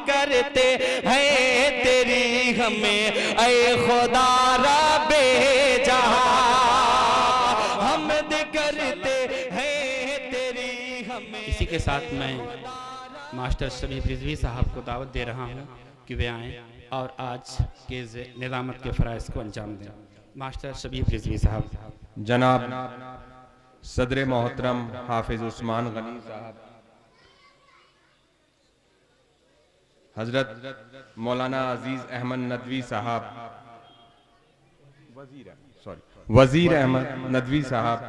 करते हैं तेरी हमें ऐ खुदा रब्बे जहां, हमद करते हैं तेरी हमें। इसी के साथ मैं मास्टर शबीब रिजवी साहब को दावत दे रहा हूँ कि वे आएँ और आज के निज़ामत के फ़राइज़ को अंजाम दें। मास्टर शबीब रिजवी साहब। जनाब सदर मोहतरम हाफिज उस्मान गनी साहब, हजरत मौलाना अजीज अहमद नदवी साहब, वजीर अहमद नदवी साहब,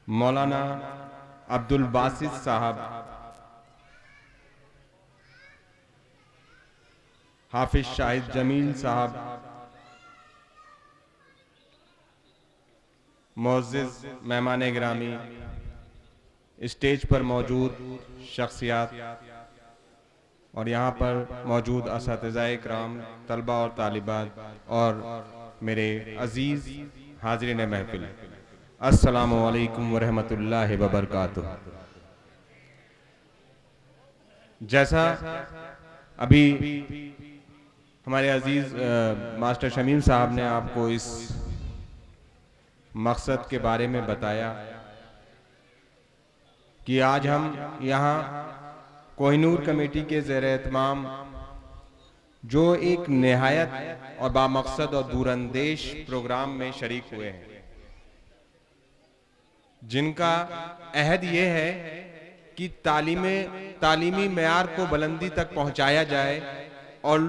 मौलाना अब्दुल बासित साहब, हाफिज शाहिद जमील साहब, मोअज़्ज़िज़ मेहमान गिरामी, स्टेज पर मौजूद शख्सियात और यहाँ पर मौजूद असातिज़ाए इकराम, तलबा और तालिबात और मेरे अजीज़ हाज़रीन महफिल, अस्सलामु अलैकुम वरहमतुल्लाहि वबरकातुह। जैसा अभी हमारे अजीज़ मास्टर शमीम साहब ने आपको इस मकसद के बारे में बताया कि आज हम यहाँ कोहिनूर कमेटी के ज़ेर-ए-इत्माम जो एक निहायत और बामकसद और दूरंदेश प्रोग्राम में शरीक हुए हैं, जिनका अहद ये है कि तालीमी मेयार को बुलंदी तक पहुंचाया जाए और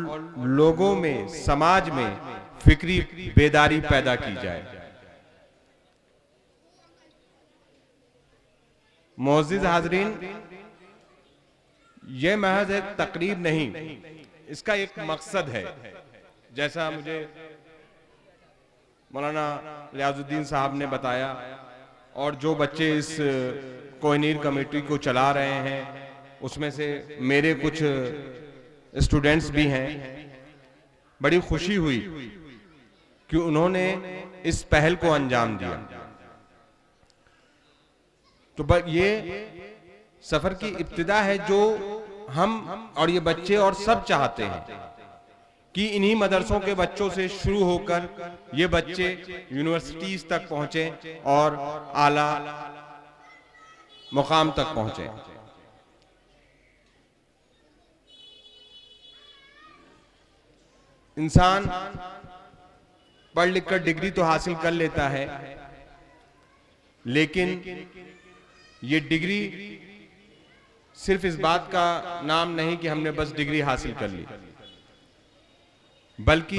लोगों में, समाज में फिक्री बेदारी पैदा की जाए। मोअज़्ज़िज़ हाज़रीन, ये महज एक तकरीब नहीं, इसका एक मकसद है। जैसा मुझे मौलाना रियाजुद्दीन साहब ने बताया और जो बच्चे इस कोहिनूर कमेटी को चला रहे हैं उसमें से मेरे कुछ स्टूडेंट्स भी हैं, बड़ी खुशी हुई कि उन्होंने इस पहल को अंजाम दिया। तो ये सफर की इब्तिदा है जो हम और ये बच्चे और सब चाहते हैं कि इन्हीं मदरसों के बच्चों से शुरू होकर ये बच्चे यूनिवर्सिटीज तक पहुंचे और आला मुकाम तक पहुंचे। इंसान पढ़ लिख कर डिग्री तो हासिल कर लेता है, लेकिन ये डिग्री सिर्फ इस बात का नाम नहीं कि हमने बस डिग्री हासिल कर ली, बल्कि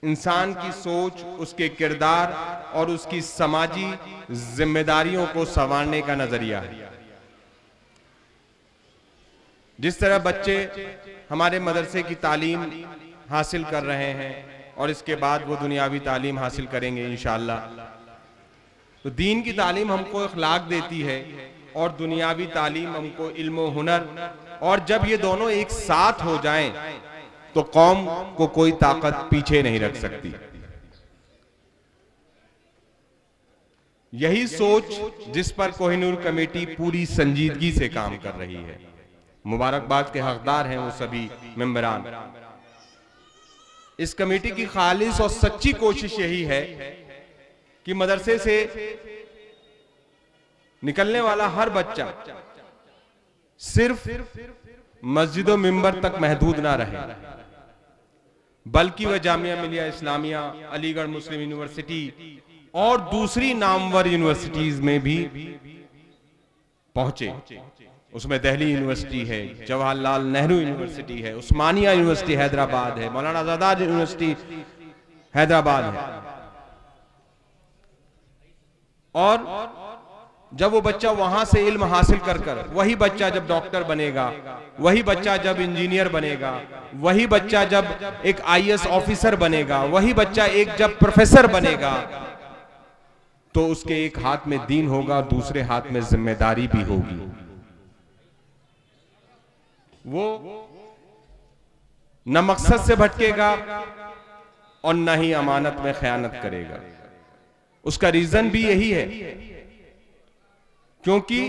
इंसान की सोच, उसके किरदार और उसकी समाजी जिम्मेदारियों को संवारने का नजरिया है। जिस तरह बच्चे हमारे मदरसे की तालीम हासिल कर रहे हैं और इसके बाद वो दुनियावी तालीम हासिल करेंगे इंशाअल्लाह, तो दीन की तालीम हमको अखलाक देती है और दुनियावी तालीम हमको इल्म और हुनर, और जब ये दोनों एक साथ हो जाएं तो कौम को कोई ताकत पीछे नहीं रख सकती। यही सोच जिस पर कोहिनूर कमेटी पूरी संजीदगी से काम कर रही है। मुबारकबाद के हकदार हैं वो सभी मेंबरान। इस कमेटी की खालिस और सच्ची कोशिश यही है कि मदरसे से निकलने वाला हर बच्चा सिर्फ मस्जिद और मिंबर तक महदूद ना रहे, बल्कि वह जामिया मिलिया इस्लामिया, अलीगढ़ मुस्लिम यूनिवर्सिटी और दूसरी नामवर यूनिवर्सिटीज में भी पहुंचे। उसमें दिल्ली यूनिवर्सिटी है, जवाहरलाल नेहरू यूनिवर्सिटी है, उस्मानिया यूनिवर्सिटी हैदराबाद है, मौलाना आजाद यूनिवर्सिटी हैदराबाद है। और जब वो बच्चा वहां से इल्म हासिल कर वही बच्चा जब डॉक्टर बनेगा, वही बच्चा जब इंजीनियर बनेगा, वही बच्चा जब एक आईएएस ऑफिसर बनेगा, वही बच्चा एक जब प्रोफेसर बनेगा, तो उसके एक हाथ में दीन होगा और दूसरे हाथ में जिम्मेदारी भी होगी। वो न मकसद से भटकेगा और न ही अमानत में खयानत करेगा। उसका रीजन भी यही है क्योंकि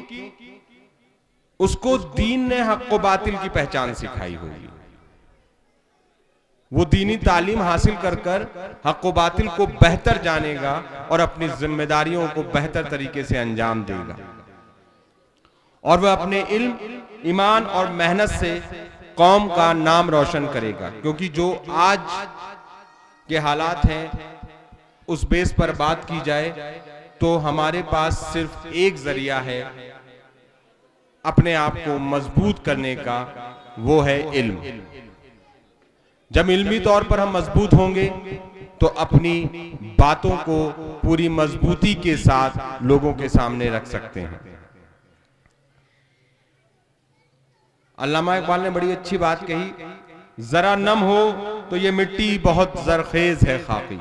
उसको दीन ने हक व बातिल की पहचान सिखाई होगी। वो दीनी तालीम हासिल कर कर हक व बातिल को बेहतर जानेगा और अपनी जिम्मेदारियों को बेहतर तरीके से अंजाम देगा, और वह अपने इल्म, ईमान और मेहनत से कौम का नाम रोशन करेगा। क्योंकि जो आज के हालात हैं उस बेस पर बात की जाए तो हमारे पास सिर्फ एक जरिया है अपने आप को मजबूत करने का, वो है इल्म। जब इल्मी तौर पर हम मजबूत होंगे तो अपनी बातों को पूरी मजबूती के साथ लोगों के सामने रख सकते हैं। अल्लामा इकबाल ने बड़ी अच्छी बात कही, जरा नम हो तो ये मिट्टी बहुत जरखेज है खाकी,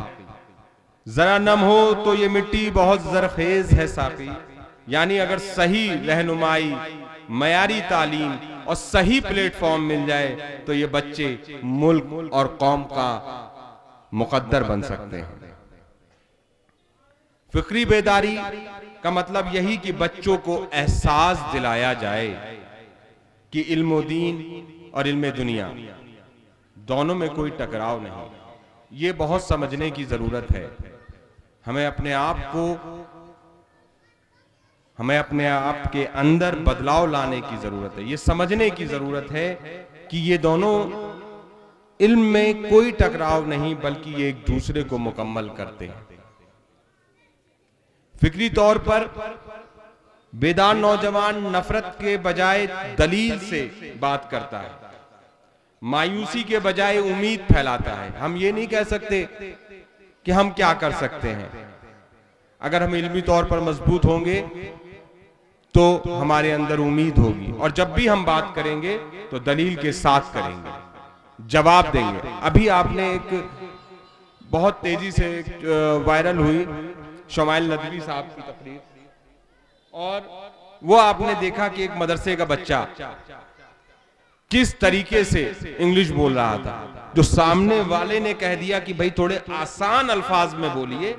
जरा नम हो तो ये मिट्टी बहुत जरखेज है साकी। यानी अगर सही रहनुमाई, मयारी तालीम और सही प्लेटफॉर्म मिल जाए तो ये बच्चे मुल्क और कौम का मुकद्दर बन सकते हैं। फिक्री बेदारी का मतलब यही कि बच्चों को एहसास दिलाया जाए कि इल्म दीन और इल्म दुनिया दोनों में कोई टकराव नहीं। ये बहुत समझने की जरूरत है। हमें अपने आप के अंदर बदलाव लाने की जरूरत है। ये समझने की जरूरत है कि ये दोनों इल्म में कोई टकराव नहीं, बल्कि ये एक दूसरे को मुकम्मल करते हैं। फिक्री तौर पर बेदार नौजवान नफरत के बजाय दलील से बात करता है, मायूसी के बजाय उम्मीद फैलाता है। हम ये नहीं कह सकते कि हम क्या कर सकते हैं। अगर हम इल्मी तौर पर मजबूत होंगे तो हमारे अंदर उम्मीद होगी, और जब भी हम बात करेंगे तो दलील के साथ करेंगे, जवाब देंगे। अभी आपने एक बहुत तेजी से वायरल हुई शमाइल नदवी साहब की तकरीर, और वो आपने देखा कि एक मदरसे का बच्चा किस तरीके से इंग्लिश बोल रहा था, जो सामने वाले ने कह दिया कि भाई थोड़े आसान अल्फाज में बोलिए।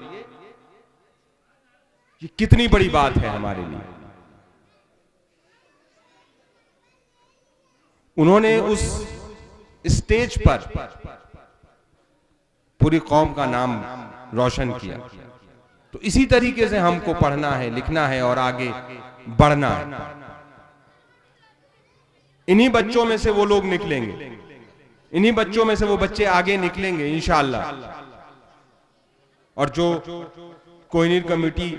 ये कितनी बड़ी बात है हमारे लिए। उन्होंने उस स्टेज पर पूरी कौम का नाम रोशन किया। तो इसी तरीके से हमको पढ़ना है, लिखना है और आगे बढ़ना है। इन्हीं बच्चों में से वो लोग निकलेंगे, इन्हीं बच्चों में से वो बच्चे आगे निकलेंगे इंशाअल्लाह। और जो कोहिनूर कमेटी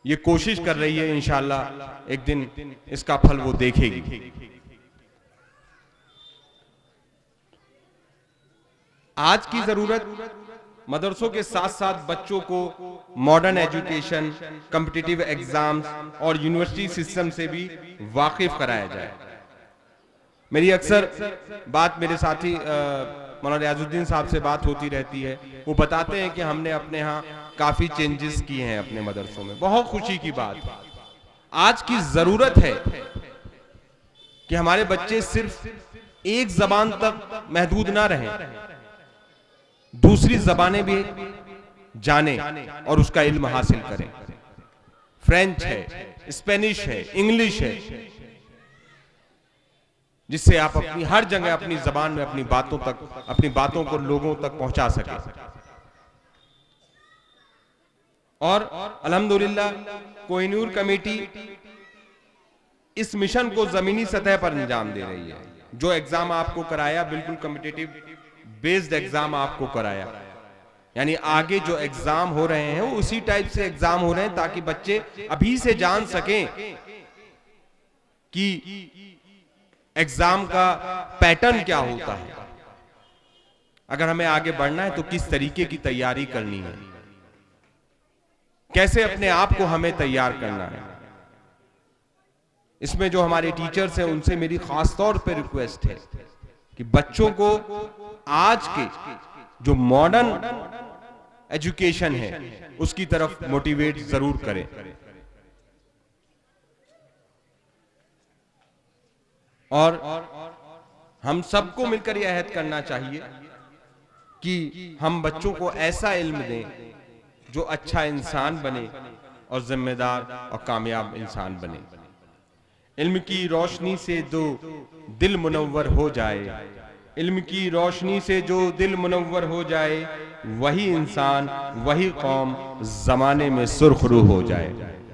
ये कोशिश कर रही है, इंशाअल्लाह एक दिन इसका फल वो देखेगी। आज की जरूरत मदरसों के साथ साथ बच्चों को मॉडर्न एजुकेशन, कॉम्पिटिटिव एग्जाम्स और यूनिवर्सिटी सिस्टम से भी वाकिफ कराया जाए। मेरी अक्सर बात मेरे साथी मौलाना रियाजुद्दीन साहब से बात होती रहती है। वो बताते हैं कि हमने अपने यहाँ काफी चेंजेस किए हैं अपने मदरसों में। बहुत खुशी की बात। आज की जरूरत है कि हमारे बच्चे सिर्फ एक जबान तक महदूद ना रहें, दूसरी जबानें भी जाने और उसका इल्म हासिल करें। फ्रेंच है, स्पेनिश है, इंग्लिश है, जिससे आप अपनी हर जगह अपनी जबान में अपनी बातों को लोगों तक पहुंचा सके। और अल्हम्दुलिल्लाह कोहिनूर कमेटी इस मिशन को जमीनी सतह पर अंजाम दे रही है। जो एग्जाम आपको कराया, बिल्कुल कॉम्पिटिटिव बेस्ड एग्जाम आपको कराया, यानी आगे जो एग्जाम हो रहे हैं वो उसी टाइप से एग्जाम हो रहे हैं, ताकि बच्चे अभी से जान सकें कि एग्जाम का पैटर्न क्या होता है। अगर हमें आगे बढ़ना है तो किस तरीके की तैयारी करनी है, कैसे अपने आप को हमें तैयार करना है। इसमें जो हमारे टीचर्स हैं उनसे मेरी खास तौर पे रिक्वेस्ट है कि बच्चों को आज के जो मॉडर्न एजुकेशन है उसकी तरफ मोटिवेट जरूर करें। और हम सबको मिलकर यह अहद करना चाहिए कि हम बच्चों को ऐसा इल्म दें जो अच्छा इंसान बने और जिम्मेदार और कामयाब इंसान बने। इल्म की रोशनी से जो दिल मुनव्वर हो जाए, इल्म की रोशनी से जो दिल मुनव्वर हो जाए, वही इंसान, वही कौम जमाने में सुर्खरू हो जाए।